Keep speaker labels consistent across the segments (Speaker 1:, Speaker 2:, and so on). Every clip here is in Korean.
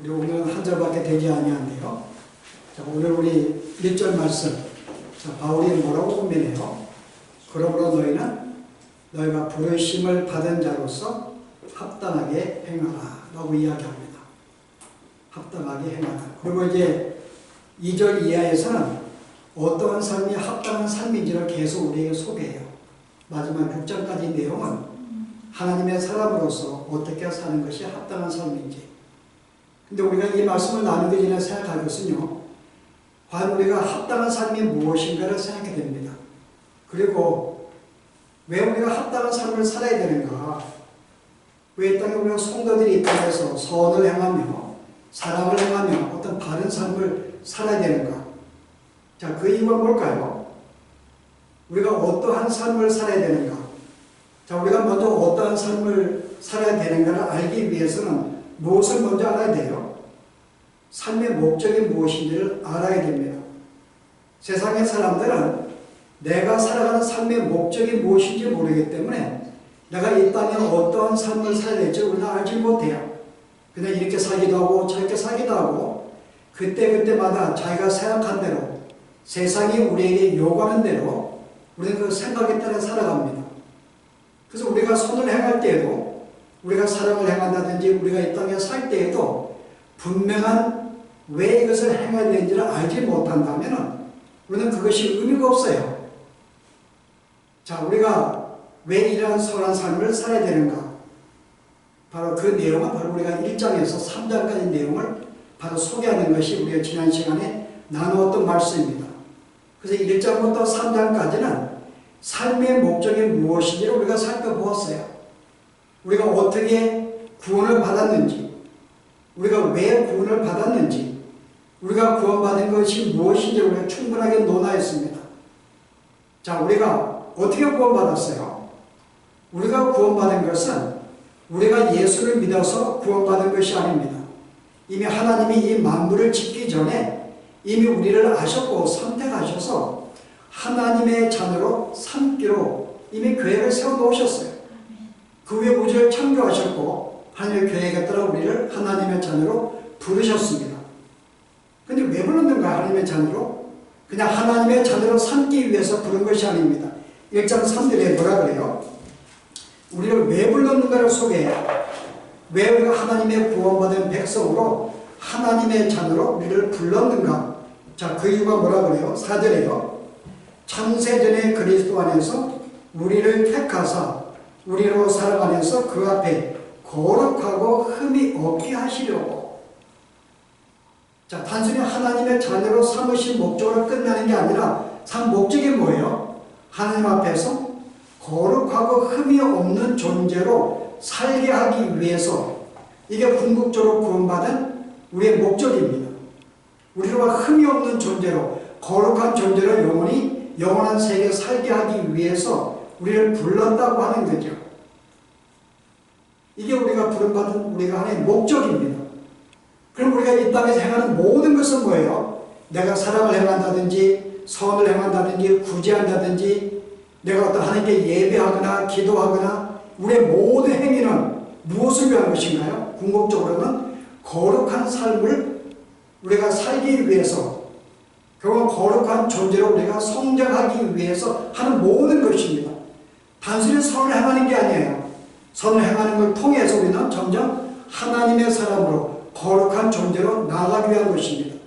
Speaker 1: 우리 오늘은 한 절밖에 되지 아니한데요. 자, 오늘 우리 1절 말씀. 자, 바울이 뭐라고 고민해요? 그러므로 너희는 너희가 부르심을 받은 자로서 합당하게 행하라 라고 이야기합니다. 합당하게 행하라. 그리고 이제 2절 이하에서는 어떠한 삶이 합당한 삶인지를 계속 우리에게 소개해요. 마지막 6절까지 내용은 하나님의 사람으로서 어떻게 사는 것이 합당한 삶인지. 근데 우리가 이 말씀을 나누기 전에 생각할 것은요, 과연 우리가 합당한 삶이 무엇인가를 생각해야 됩니다. 그리고 왜 우리가 합당한 삶을 살아야 되는가? 왜 이 땅에 우리가 성도들이 이 땅에서 선을 행하며 사랑을 행하며 어떤 바른 삶을 살아야 되는가? 자, 그 이유가 뭘까요? 우리가 어떠한 삶을 살아야 되는가? 자, 우리가 먼저 어떠한 삶을 살아야 되는가를 알기 위해서는 무엇을 먼저 알아야 돼요? 삶의 목적이 무엇인지를 알아야 됩니다. 세상의 사람들은 내가 살아가는 삶의 목적이 무엇인지 모르기 때문에 내가 이 땅에 어떠한 삶을 살아야 될지 우리는 알지 못해요. 그냥 이렇게 살기도 하고 저렇게 살기도 하고 그때그때마다 자기가 생각한 대로 세상이 우리에게 요구하는 대로 우리는 그 생각에 따라 살아갑니다. 그래서 우리가 선을 행할 때에도 우리가 사랑을 행한다든지 우리가 이 땅에 살 때에도 분명한 왜 이것을 행해야 되는지를 알지 못한다면 우리는 그것이 의미가 없어요. 자, 우리가 왜 이러한 선한 삶을 살아야 되는가? 바로 그 내용은 바로 우리가 1장에서 3장까지 내용을 바로 소개하는 것이 우리가 지난 시간에 나누었던 말씀입니다. 그래서 1장부터 3장까지는 삶의 목적이 무엇인지를 우리가 살펴보았어요. 우리가 어떻게 구원을 받았는지, 우리가 왜 구원을 받았는지, 우리가 구원받은 것이 무엇인지 우리가 충분하게 논하였습니다. 자, 우리가 어떻게 구원받았어요? 우리가 구원받은 것은 우리가 예수를 믿어서 구원받은 것이 아닙니다. 이미 하나님이 이 만물을 짓기 전에 이미 우리를 아셨고 선택하셔서 하나님의 자녀로 삼기로 이미 계획을 세워놓으셨어요. 그 후에 우주를 창조하셨고 하나님의 계획에 따라 우리를 하나님의 자녀로 부르셨습니다. 근데 왜 불렀는가? 하나님의 자녀로? 그냥 하나님의 자녀로 삼기 위해서 부른 것이 아닙니다. 1장 3절에 뭐라 그래요? 우리를 왜 불렀는가를 소개해요. 왜 우리가 하나님의 구원받은 백성으로 하나님의 자녀로 우리를 불렀는가? 자, 그 이유가 뭐라 그래요? 4절에요. 창세전에 그리스도 안에서 우리를 택하사 우리로 살아가면서 그 앞에 거룩하고 흠이 없게 하시려고. 자, 단순히 하나님의 자녀로 삼으신 목적으로 끝나는 게 아니라 참 목적이 뭐예요? 하나님 앞에서 거룩하고 흠이 없는 존재로 살게 하기 위해서, 이게 궁극적으로 구원받은 우리의 목적입니다. 우리가 흠이 없는 존재로, 거룩한 존재로 영원한 세계에 살게 하기 위해서 우리를 불렀다고 하는 거죠. 이게 우리가 부름받은 우리가 하나의 목적입니다. 그럼 우리가 이 땅에서 행하는 모든 것은 뭐예요? 내가 사랑을 행한다든지 선을 행한다든지 구제한다든지 내가 어떤 하나님께 예배하거나 기도하거나 우리의 모든 행위는 무엇을 위한 것인가요? 궁극적으로는 거룩한 삶을 우리가 살기 위해서, 결국 거룩한 존재로 우리가 성장하기 위해서 하는 모든 것입니다. 단순히 선을 행하는 게 아니에요. 선을 행하는 걸 통해서 우리는 점점 하나님의 사람으로 거룩한 존재로 나아가기 위한 것입니다.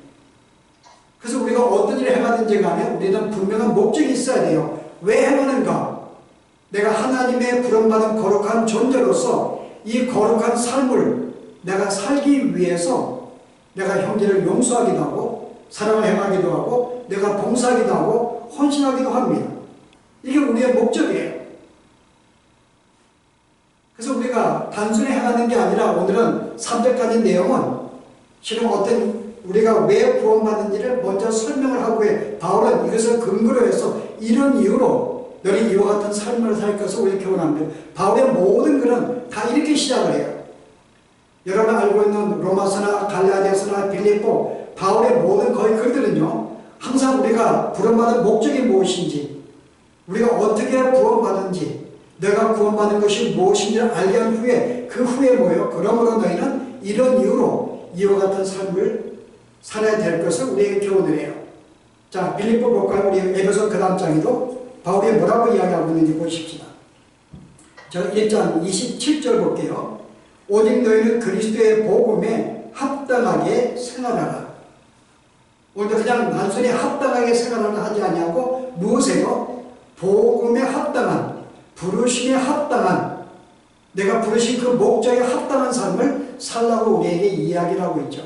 Speaker 1: 그래서 우리가 어떤 일을 행하든지 간에 우리는 분명한 목적이 있어야 돼요. 왜 행하는가? 내가 하나님의 부름받은 거룩한 존재로서 이 거룩한 삶을 내가 살기 위해서 내가 형제를 용서하기도 하고 사랑을 행하기도 하고 내가 봉사하기도 하고 헌신하기도 합니다. 이게 우리의 목적이에요. 그래서 우리가 단순히 행하는 게 아니라 오늘은 3절까지 내용은 실은 어떤 우리가 왜 구원받는지를 먼저 설명을 하고 해. 바울은 이것을 근거로 해서 이런 이유로 너희 이와 같은 삶을 살 것을 우리 교훈합니다. 바울의 모든 글은 다 이렇게 시작을 해요. 여러분 알고 있는 로마서나 갈라디아서나 빌립보, 바울의 모든 거의 글들은요, 항상 우리가 구원받은 목적이 무엇인지, 우리가 어떻게 구원받은지, 내가 구원받은 것이 무엇인지를 알게 한 후에 그 후에 뭐예요? 그러므로 너희는 이런 이유로 이와 같은 삶을 살아야 될 것을 우리에게 교훈을 해요. 자, 빌립보 볼까요? 우리 에베소 그 다음 장에도 바울이 뭐라고 이야기하고 있는지 보십시다. 저 1장 27절 볼게요. 오직 너희는 그리스도의 복음에 합당하게 생활하라. 오늘도 그냥 단순히 합당하게 생활하라 하지 아니하고 무엇에요? 복음에 합당한, 부르심에 합당한, 내가 부르신 그 목적에 합당한 삶을 살라고 우리에게 이야기를 하고 있죠.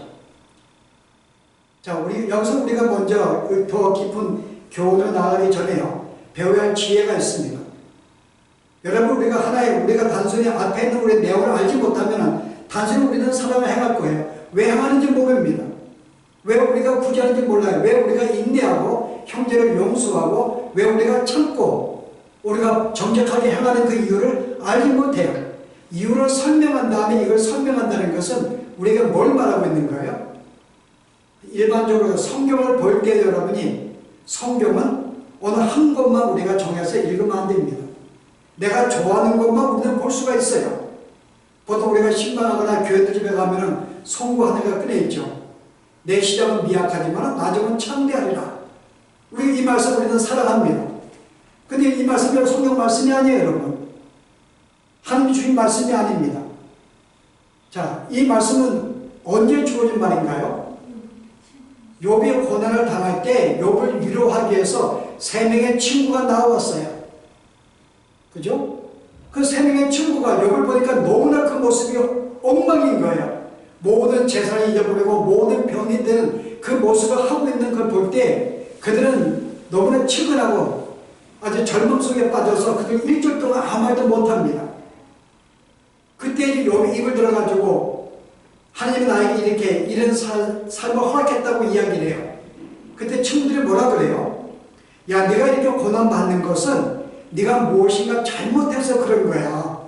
Speaker 1: 자, 여기서 우리가 먼저 더 깊은 교훈을 나가기 전에요, 배워야 할 지혜가 있습니다. 여러분, 우리가 단순히 앞에 있는 우리 내용을 알지 못하면 단순히 우리는 사랑을 행할 거예요. 왜 행하는지 모릅니다. 왜 우리가 굳이 하는지 몰라요. 왜 우리가 인내하고 형제를 용서하고 왜 우리가 참고 우리가 정직하게 행하는 그 이유를 알지 못해요. 이유를 설명한 다음에 이걸 설명한다는 것은 우리가 뭘 말하고 있는가요? 일반적으로 성경을 볼 때 여러분이 성경은 어느 한 것만 우리가 정해서 읽으면 안 됩니다. 내가 좋아하는 것만 우리는 볼 수가 있어요. 보통 우리가 신방하거나 교회들 집에 가면은 송구 하나가 끄내 있죠. 내 시작은 미약하지만 나중은 창대하리라. 우리 이 말씀 우리는 사랑합니다. 근데 이 말씀이 성경 말씀이 아니에요, 여러분. 하나님 주신 말씀이 아닙니다. 자, 이 말씀은 언제 주어진 말인가요? 욥이 고난을 당할 때 욥을 위로하기 위해서 3명의 친구가 나왔어요. 그죠? 그 3명의 친구가 욥을 보니까 너무나 그 모습이 엉망인 거예요. 모든 재산을 잊어버리고 모든 병이 되는 그 모습을 하고 있는 걸 볼 때 그들은 너무나 측은하고 아주 젊음 속에 빠져서 그들 일주일 동안 아무 말도 못합니다. 그때 이제 욥이 입을 들어가지고 하나님이 나에게 이렇게 이런 삶을 허락했다고 이야기를 해요. 그때 친구들이 뭐라 그래요? 야, 네가 이렇게 고난받는 것은 네가 무엇인가 잘못해서 그런 거야.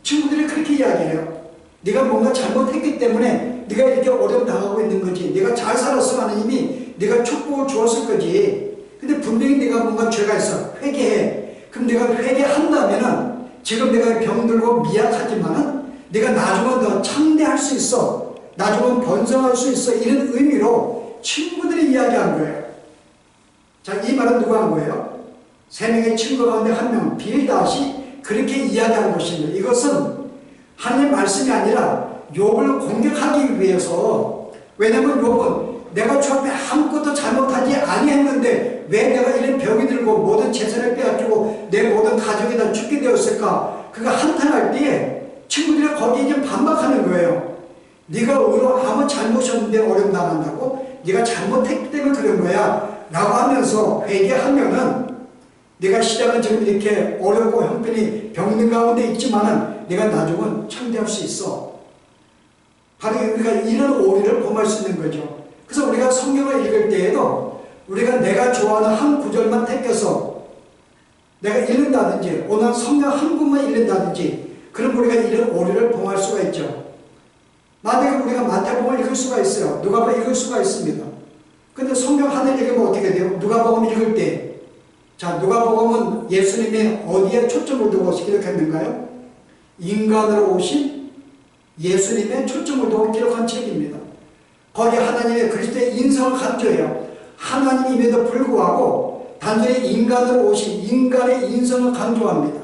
Speaker 1: 친구들이 그렇게 이야기해요. 네가 뭔가 잘못했기 때문에 네가 이렇게 어려움 당하고 있는 거지. 네가 잘 살았으면 하나님이 네가 축복을 주었을 거지. 근데 분명히 네가 뭔가 죄가 있어. 회개해. 그럼 네가 회개한다면은 지금 내가 병들고 미약하지만은 네가 나중은 더 창대할 수 있어. 나중은 번성할 수 있어. 이런 의미로 친구들이 이야기한 거예요. 자, 이 말은 누가 한 거예요? 3명의 친구 가운데 1명, 빌닷이 그렇게 이야기한 것입니다. 이것은 하나님의 말씀이 아니라 욥을 공격하기 위해서, 왜냐하면 욥은 내가 주 앞에 아무것도 잘못하지 아니했는데 왜 내가 이런 병이 들고 모든 재산을 빼앗기고 내 모든 가족이 다 죽게 되었을까? 그가 한탄할 때에 친구들이 거기에 이제 반박하는 거예요. 네가 의로 아무 잘못이 없는데 어려움 당한다고? 네가 잘못했기 때문에 그런 거야 라고 하면서 회개하면은 네가 시작은 지금 이렇게 어렵고 형편이 병든 가운데 있지만은 네가 나중은 창대할 수 있어. 바로 우리가 이런 오리를 범할 수 있는 거죠. 그래서 우리가 성경을 읽을 때에도 우리가 내가 좋아하는 한 구절만 택해서 내가 읽는다든지 오늘 성경 한 군만 읽는다든지 그럼 우리가 이런 오리를 범할 수가 있죠. 만약에 우리가 마태복음을 읽을 수가 있어요. 누가복음 읽을 수가 있습니다. 근데 성경 하나 읽으면 어떻게 돼요? 누가복음 읽을 때 자, 누가복음은 예수님이 어디에 초점을 두고 기록했는가요? 인간으로 오신 예수님의 초점을 두고 기록한 책입니다. 거기 하나님의 그리스도의 인성을 강조해요. 하나님임에도 불구하고 단순히 인간으로 오신 인간의 인성을 강조합니다.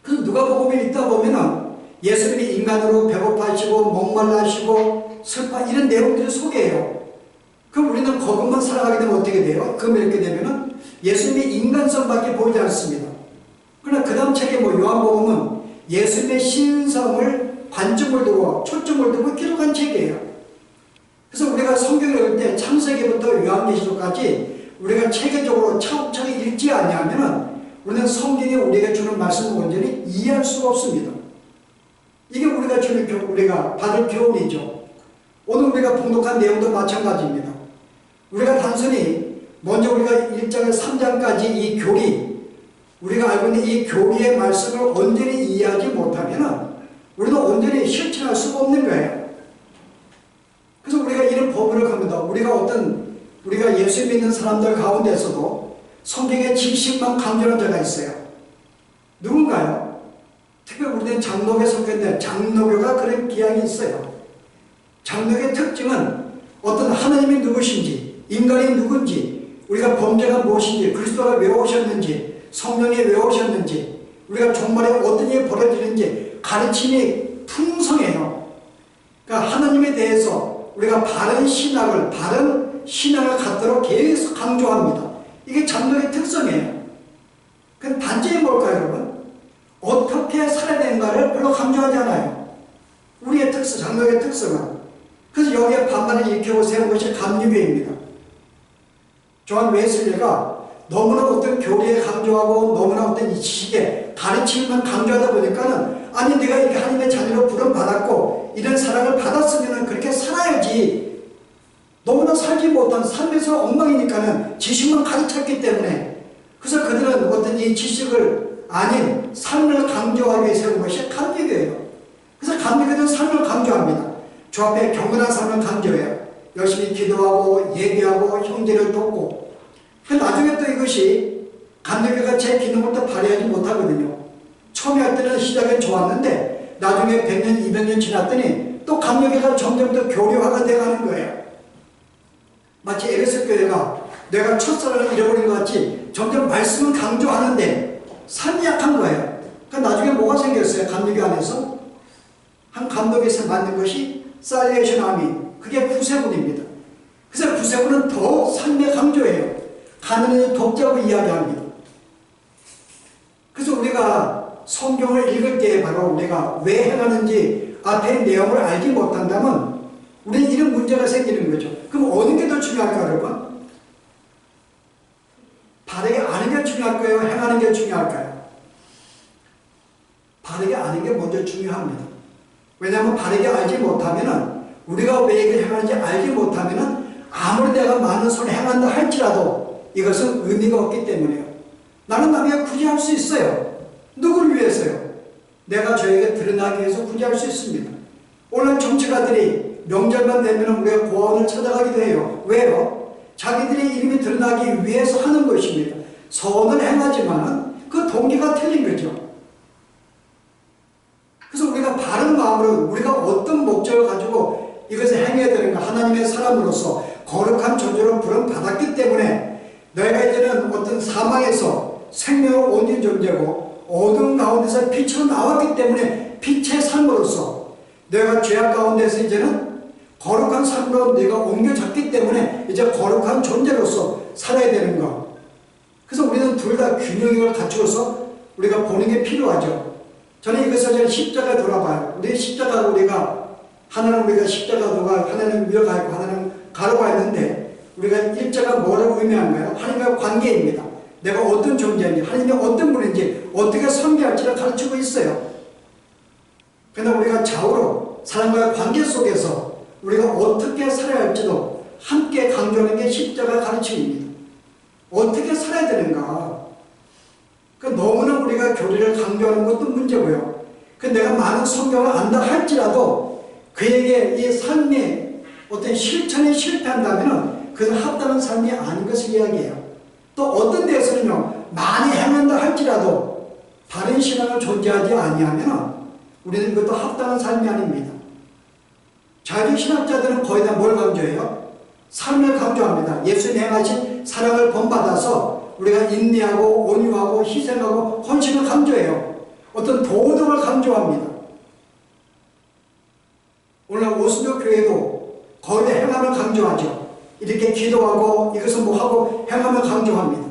Speaker 1: 그래서 누가복음을 읽다 보면은 예수님이 인간으로 배고파하시고 목말라하시고 슬퍼 이런 내용들을 소개해요. 그럼 우리는 그것만 살아가게 되면 어떻게 돼요? 그럼 이렇게 되면은 예수님의 인간성밖에 보이지 않습니다. 그러나 그 다음 책에 요한복음은 예수님의 신성을 관점을 두고 초점을 두고 기록한 책이에요. 그래서 우리가 성경을 읽을 때 창세기부터 요한계시록까지 우리가 체계적으로 차곡차곡 읽지 아니하면은 우리는 성경이 우리에게 주는 말씀을 온전히 이해할 수가 없습니다. 이게 우리가 받을 교훈이죠. 오늘 우리가 봉독한 내용도 마찬가지입니다. 우리가 단순히 먼저 우리가 1장에서 3장까지 이 교리, 우리가 알고 있는 이 교리의 말씀을 온전히 이해하지 못하면 우리도 온전히 실천할 수가 없는 거예요. 그래서 우리가 이런 법을 합니다. 우리가 예수 믿는 사람들 가운데서도 성경의 지식만 강조하는 자가 있어요. 누군가요? 특별히 우리는 장로교에 속했는데 장로교가 그런 기양이 있어요. 장로의 특징은 어떤 하나님이 누구신지, 인간이 누군지, 우리가 범죄가 무엇인지, 그리스도가 왜 오셨는지, 성령이 왜 오셨는지, 우리가 종말에 어떤 일이 벌어지는지 가르침이 풍성해요. 그러니까 하나님에 대해서 우리가 바른 신앙을 갖도록 계속 강조합니다. 이게 장로의 특성이에요. 그 단점이 뭘까요, 여러분? 어떻게 살아야 되는가를 별로 강조하지 않아요. 우리의 특성, 장로의 특성은. 그래서 여기에 반반을 일으키고 세운 것이 감리교입니다. 조한 웨슬리가 너무나 어떤 교리에 강조하고 너무나 어떤 이 지식에 가르침만 강조하다 보니까는 아니 내가 이렇게 하나님의 자녀로 부름받았고 이런 사랑을 받았으면 그렇게 살아야지, 너무나 살지 못한 삶에서 엉망이니까는 지식만 가르쳤기 때문에, 그래서 그들은 어떤 이 지식을 아닌 삶을 강조하기 위해 세운 것이 감리교예요. 그래서 감리교는 삶을 강조합니다. 주 앞에 경건한 삶을 강조해요. 열심히 기도하고 예배하고 형제를 돕고. 나중에 또 이것이 감리교가 제 기능을 또 발휘하지 못하거든요. 처음에 할 때는 시작은 좋았는데 나중에 100년, 200년 지났더니 또 감리교가 점점 더 교류화가 돼가는 거예요. 마치 에베소 교회가 내가 첫사랑을 잃어버린 것 같이 점점 말씀을 강조하는데 삶이 약한 거예요. 그러니까 나중에 뭐가 생겼어요? 감리교 안에서 한 감독에서 만든 것이 살베이션 아미, 그게 구세군입니다. 그래서 구세군은 더 삶의 강조예요. 가난을 돕자고 이야기합니다. 그래서 우리가 성경을 읽을 때 바로 우리가 왜 행하는지 앞에 내용을 알지 못한다면 우리는 이런 문제가 생기는 거죠. 그럼 어느 게 더 중요할까요, 여러분? 바르게 아는 게 중요할까요? 행하는 게 중요할까요? 바르게 아는 게 먼저 중요합니다. 왜냐하면 바르게 알지 못하면은, 우리가 왜 이걸 행하는지 알지 못하면은 아무리 내가 많은 소리 행한다 할지라도 이것은 의미가 없기 때문에요. 나는 남에게 굳이 할 수 있어요. 누구를 위해서요? 내가 저에게 드러나기 위해서 굳이 할 수 있습니다. 오늘 정치가들이 명절만 되면 우리가 고아원을 찾아가기도 해요. 왜요? 자기들의 이름이 드러나기 위해서 하는 것입니다. 선을 행하지만 그 동기가 틀린 거죠. 그래서 우리가 바른 마음으로 우리가 어떤 목적을 가지고 이것을 행해야 되는가, 하나님의 사람으로서 거룩한 존재로 부름받았기 때문에 너희가 이제는 어떤 사망에서 생명을 옮긴 존재고 어두운 가운데서 빛으로 나왔기 때문에 빛의 삶으로서 너희가 죄악 가운데서 이제는 거룩한 삶으로 너희가 옮겨졌기 때문에 이제 거룩한 존재로서 살아야 되는 것. 그래서 우리는 둘 다 균형을 갖추어서 우리가 보는 게 필요하죠. 저는 이것을 십자가에 돌아봐요. 우리 십자가 하나는 우리가 십자가 누가 하나는 위로가 있고 하나는 가로가 있는데 우리가 일자가 뭐라고 의미하는가요? 하나님과 관계입니다. 내가 어떤 존재인지, 하나님이 어떤 분인지, 어떻게 섬겨할지를 가르치고 있어요. 그러나 우리가 좌우로 사람과의 관계 속에서 우리가 어떻게 살아야 할지도 함께 강조하는 게 십자가 가르침입니다. 어떻게 살아야 되는가? 너무나 우리가 교리를 강조하는 것도 문제고요. 내가 많은 성경을 안다 할지라도 그에게 이 삶의 어떤 실천에 실패한다면 그는 합당한 삶이 아닌 것을 이야기해요. 또 어떤 데서는요, 많이 행한다 할지라도 바른 신앙을 존재하지 아니하면 우리는 그것도 합당한 삶이 아닙니다. 자기 신학자들은 거의 다 뭘 강조해요? 삶을 강조합니다. 예수님 행하신 사랑을 본받아서 우리가 인내하고 온유하고 희생하고 헌신을 강조해요. 어떤 도덕을 강조합니다. 오늘 오순도 교회도 거의 행함을 강조하죠. 이렇게 기도하고 이것을 뭐 하고 행함을 강조합니다.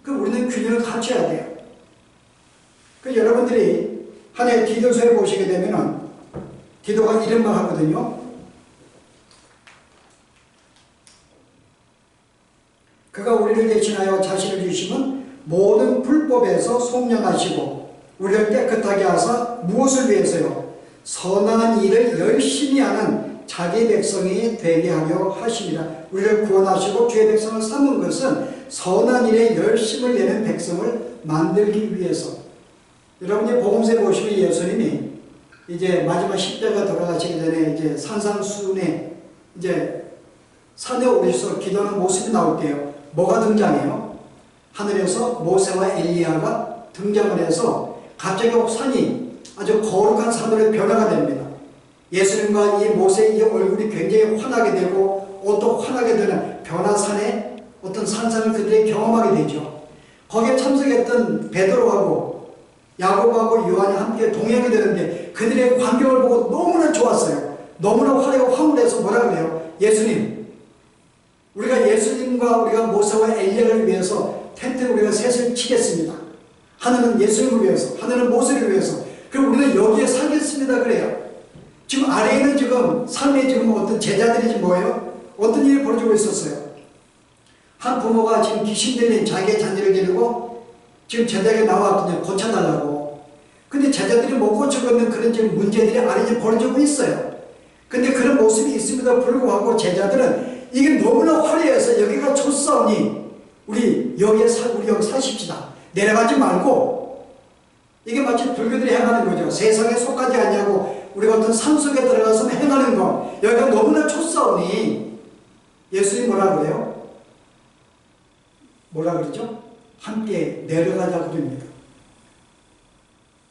Speaker 1: 우리는 균형을 갖춰야 돼요. 여러분들이 한 해 디도서에 보시게 되면은 디도가 이런 말 하거든요. 그가 우리를 대신하여 자신을 주심은 모든 불법에서 속량하시고 우리를 깨끗하게 하사 무엇을 위해서요? 선한 일을 열심히 하는 자기 백성이 되게 하려 하십니다. 우리를 구원하시고 주의 백성을 삼은 것은 선한 일에 열심을 내는 백성을 만들기 위해서. 여러분이 복음서에 보시면 예수님이 이제 마지막 십자가 돌아가시기 전에 이제 산상수훈에 이제 산에 오르셔서 기도하는 모습이 나올 때요. 뭐가 등장해요? 하늘에서 모세와 엘리야가 등장을 해서 갑자기 산이 아주 거룩한 산으로 변화가 됩니다. 예수님과 이 모세의 이 얼굴이 굉장히 환하게 되고 옷도 환하게 되는 변화산의 어떤 산상을 그들이 경험하게 되죠. 거기에 참석했던 베드로하고 야고보하고 요한이 함께 동행하게 되는데 그들의 광경을 보고 너무나 좋았어요. 너무나 화려하고 황홀해서 뭐라 그래요? 예수님, 우리가 예수님과 우리가 모세와 엘리야를 위해서 텐트를 우리가 셋을 치겠습니다. 하나는 예수님을 위해서, 하나는 모세를 위해서. 그럼 우리는 여기에 살겠습니다. 그래요. 지금 아래에는 지금 삶에 지금 어떤 제자들이 지금 뭐예요? 어떤 일이 벌어지고 있었어요. 한 부모가 지금 귀신 들린 자기의 자녀를 데리고 지금 제자에게 나왔거든요. 고쳐달라고. 근데 제자들이 못 고치고 있는 그런 지금 문제들이 아래에 벌어지고 있어요. 근데 그런 모습이 있음에도 불구하고 제자들은 이게 너무나 화려해서 여기가 좋사오니 우리 여기 사십시다. 내려가지 말고. 이게 마치 불교들이 행하는 거죠. 세상에 속하지 아니하고 우리가 어떤 산 속에 들어가서 행하는 거. 여기가 너무나 좋사오니 예수님이 뭐라 그래요? 뭐라 그러죠? 함께 내려가자고 그럽니다.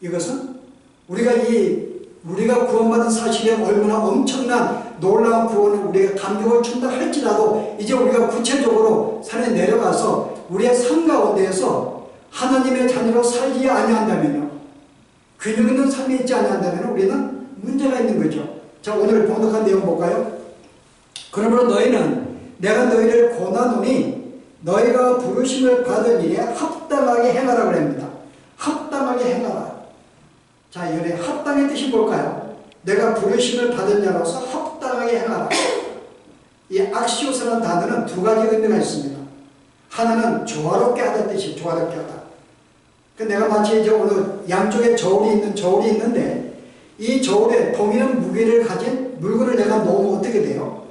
Speaker 1: 이것은 우리가 구원받은 사실에 얼마나 엄청난 놀라운 구원을 우리가 감격을 준다 할지라도 이제 우리가 구체적으로 산에 내려가서 우리의 삶 가운데에서 하나님의 자녀로 살지 아니한다면요, 균형 있는 삶이 있지 아니한다면 우리는 문제가 있는 거죠. 자, 오늘 봉독한 내용 볼까요? 그러므로 너희는 내가 너희를 권하노니 너희가 부르심을 받은 일에 합당하게 행하라고 합니다. 합당하게 행하라. 자, 이번에 합당의 뜻이 뭘까요? 내가 부르심을 받은 자로서 합당하게 행하라. 이 악시오스라는 단어는 두 가지 의미가 있습니다. 하나는 조화롭게 하다는 뜻이 조화롭게 하다. 내가 마치 이제 오늘 양쪽에 저울이 있는데 이 저울에 동일한 무게를 가진 물건을 내가 놓으면 어떻게 돼요?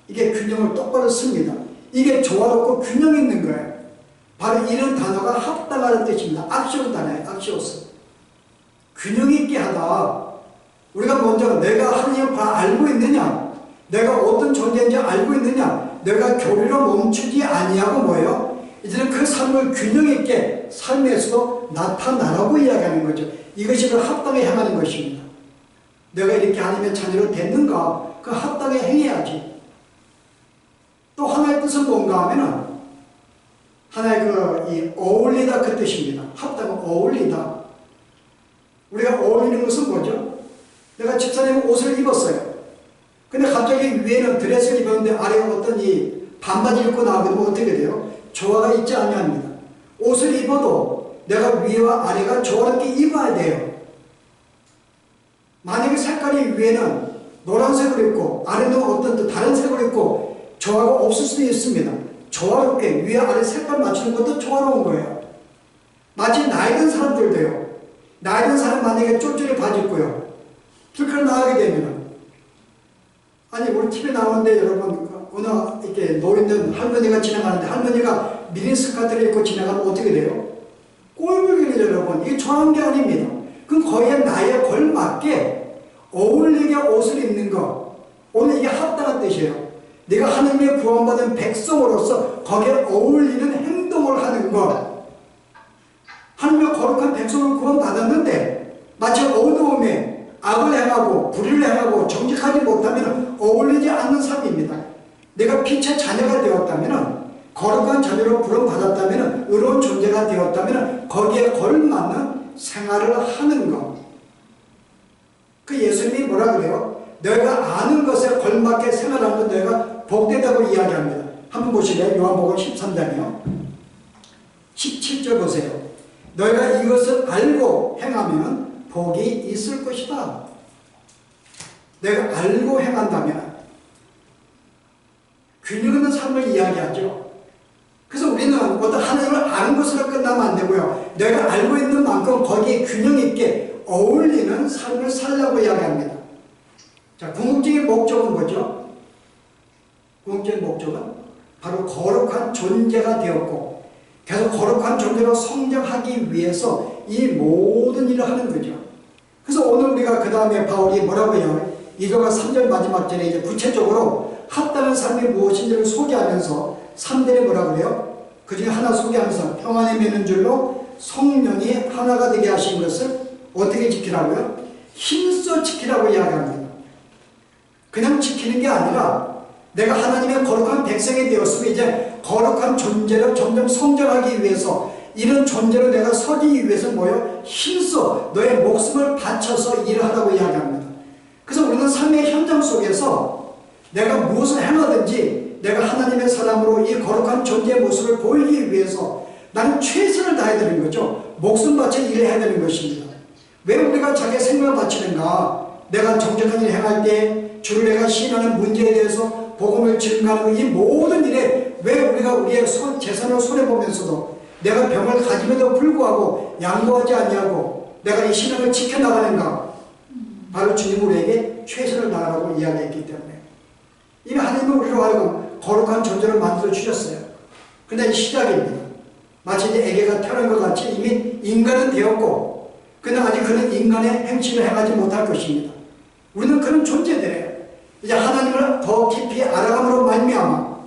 Speaker 1: 이게 균형을 똑바로 씁니다. 이게 조화롭고 균형 있는 거예요. 바로 이런 단어가 합당하는 뜻입니다. 악시오스 단어예요. 악시오스. 균형 있게 하다. 우리가 먼저 내가 하나님을 알고 있느냐, 내가 어떤 존재인지 알고 있느냐, 내가 교리로 멈추지 아니하고 뭐예요? 이제는 그 삶을 균형 있게 삶에서도 나타나라고 이야기하는 거죠. 이것이 그 합당에 행하는 것입니다. 내가 이렇게 하나님의 자녀로 됐는가? 그 합당에 행해야지. 또 하나의 뜻은 뭔가 하면은 하나의 이 어울리다 그 뜻입니다. 합당은 어울리다. 우리가 어울리는 것은 뭐죠? 내가 집사님 옷을 입었어요. 근데 갑자기 위에는 드레스를 입었는데 아래에 어떤 이 반바지 입고 나가면 어떻게 돼요? 조화가 있지 아니합니다. 옷을 입어도 내가 위와 아래가 조화롭게 입어야 돼요. 만약에 색깔이 위에는 노란색으로 입고 아래는 어떤 또 다른 색으로 입고 조화가 없을 수도 있습니다. 조화롭게 위와 아래 색깔 맞추는 것도 조화로운 거예요. 마치 나이 든 사람들도요. 나이 든 사람 만약에 쫄쫄이 바지 입고요. 길거리 나가게 되면 아니 우리 TV에 나오는데 여러분 어느 이렇게 노인들 할머니가 지나가는데 할머니가 미니스커트를 입고 지나가면 어떻게 돼요? 꼴불견이죠 여러분. 이게 좋아하는 게 아닙니다. 그럼 거기에 나이에 걸맞게 어울리게 옷을 입는 거. 오늘 이게 합당한 뜻이에요. 내가 하나님의 구원받은 백성으로서 거기에 어울리는 행동을 하는 것. 하나님의 거룩한 백성을 구원받았는데 마치 어두움에 악을 행하고 불의를 행하고 정직하지 못하면 어울리지 않는 삶입니다. 내가 빛의 자녀가 되었다면 거룩한 자녀로 부름받았다면 의로운 존재가 되었다면 거기에 걸맞는 생활을 하는 것. 그 예수님이 뭐라 그래요? 너희가 아는 것에 걸맞게 생활하는 너희가 복되다고 이야기합니다. 한번 보실래요? 요한복음 13장이요. 17절 보세요. 너희가 이것을 알고 행하면 복이 있을 것이다. 내가 알고 행한다면 균형 있는 삶을 이야기하죠. 그래서 우리는 어떤 하나님을 아는 것으로 끝나면 안 되고요. 내가 알고 있는 만큼 거기에 균형 있게 어울리는 삶을 살라고 이야기합니다. 자, 궁극적인 목적은 뭐죠? 궁극적인 목적은 바로 거룩한 존재가 되었고 계속 거룩한 존재로 성장하기 위해서 이 모든 일을 하는 거죠. 그래서 오늘 우리가 그 다음에 바울이 뭐라고 해요? 2절과 3절 마지막 절에 이제 구체적으로 합당한 삶이 무엇인지를 소개하면서 3절에 뭐라고 해요? 그 중에 하나 소개하면서 평안에 매는 줄로 성령이 하나가 되게 하신 것을 어떻게 지키라고요? 힘써 지키라고 이야기합니다. 그냥 지키는 게 아니라 내가 하나님의 거룩한 백성이 되었으면 이제 거룩한 존재로 점점 성장하기 위해서 이런 존재로 내가 서기 위해서 뭐요? 힘써 너의 목숨을 바쳐서 일하라고 이야기합니다. 그래서 우리는 삶의 현장 속에서 내가 무엇을 행하든지 내가 하나님의 사람으로 이 거룩한 존재의 모습을 보이기 위해서 나는 최선을 다해야 되는 거죠. 목숨 바쳐 일을 해야 되는 것입니다. 왜 우리가 자기 생명을 바치는가? 내가 정직한 일을 행할 때 주를 내가 시인하는 문제에 대해서 복음을 증가하는 이 모든 일에 왜 우리가 우리의 재산을 손해보면서도 내가 병을 가짐에도 불구하고 양보하지 않냐고 내가 이 신앙을 지켜나가는가? 바로 주님 우리에게 최선을 다하라고 이야기했기 때문에 이미 하나님은 우리로 하여금 거룩한 존재를 만들어 주셨어요. 그런데 시작입니다. 마치 이제 애기가 태어난 것 같이 이미 인간은 되었고 그러나 아직 그는 인간의 행실을 행하지 못할 것입니다. 우리는 그런 존재들이에요. 이제 하나님을 더 깊이 알아감으로 말미암아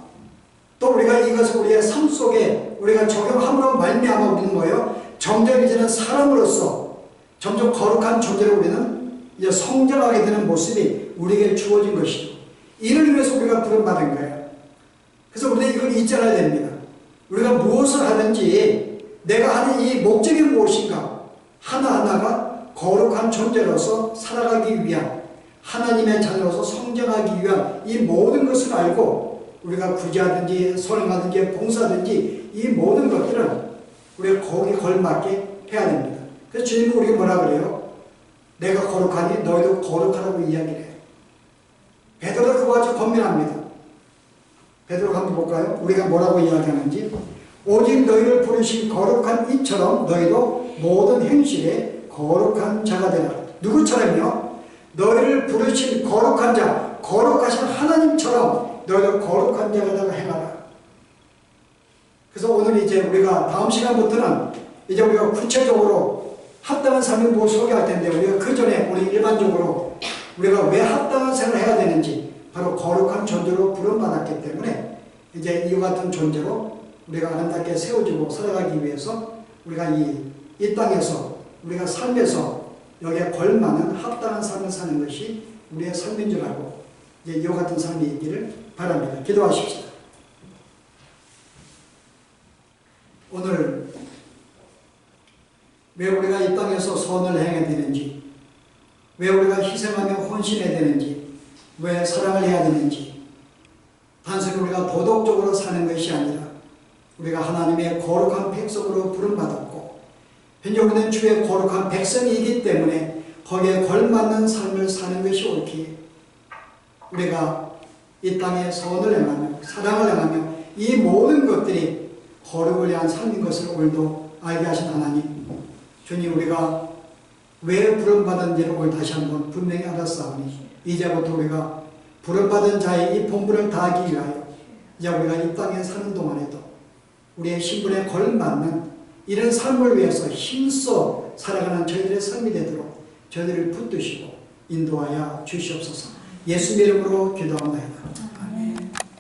Speaker 1: 또 우리가 이것을 우리의 삶 속에 우리가 적용함으로 말미암아 우리는 뭐예요? 점점 이제는 사람으로서 점점 거룩한 존재로 우리는 이제 성장하게 되는 모습이 우리에게 주어진 것이죠. 이를 위해서 우리가 부름받은 거예요. 그래서 우리는 이걸 잊지 않아야 됩니다. 우리가 무엇을 하든지 내가 하는 이 목적이 무엇인가 하나하나가 거룩한 존재로서 살아가기 위한 하나님의 자녀로서 성장하기 위한 이 모든 것을 알고 우리가 구제하든지 선행하든지 봉사하든지 이 모든 것들은 우리가 거기에 걸맞게 해야 됩니다. 그래서 주님은 우리가 뭐라 그래요? 내가 거룩하니 너희도 거룩하라고 이야기를 해요. 베드로가 그와 같이 권면합니다. 베드로가 한번 볼까요? 우리가 뭐라고 이야기하는지 오직 너희를 부르신 거룩한 이처럼 너희도 모든 행실에 거룩한 자가 되라. 누구처럼요? 너희를 부르신 거룩한 자, 거룩하신 하나님처럼 너희도 거룩한 자가 되라 행하라. 그래서 오늘 이제 우리가 다음 시간부터는 이제 우리가 구체적으로 합당한 삶을 뭐 소개할 텐데 우리가 그 전에 우리 일반적으로 우리가 왜 합당한 생활을 해야 되는지 바로 거룩한 존재로 부름받았기 때문에 이제 이와 같은 존재로 우리가 아름답게 세워지고 살아가기 위해서 우리가 이 땅에서 우리가 삶에서 여기에 걸맞는 합당한 삶을 사는 것이 우리의 삶인 줄 알고 이제 이와 같은 삶이 있기를 바랍니다. 기도하십시다. 오늘 왜 우리가 이 땅에서 선을 행해야 되는지 왜 우리가 희생하며 헌신해야 되는지 왜 사랑을 해야 되는지 단순히 우리가 도덕적으로 사는 것이 아니라 우리가 하나님의 거룩한 백성으로 부름받았고 현재 우리는 주의 거룩한 백성이기 때문에 거기에 걸맞는 삶을 사는 것이 옳기에 우리가 이 땅에 선을 행하며 사랑을 행하며 이 모든 것들이 거룩을 위한 삶인 것을 오늘도 알게 하신 하나님 주님 우리가 왜 부름받은지를 오늘 다시 한번 분명히 알았사오니 이제부터 우리가 부름받은 자의 이 본분을 다하기 위하여 이제 우리가 이 땅에 사는 동안에도 우리의 신분에 걸맞는 이런 삶을 위해서 힘써 살아가는 저희들의 삶이 되도록 저희들을 붙드시고 인도하여 주시옵소서. 예수의 이름으로 기도합니다.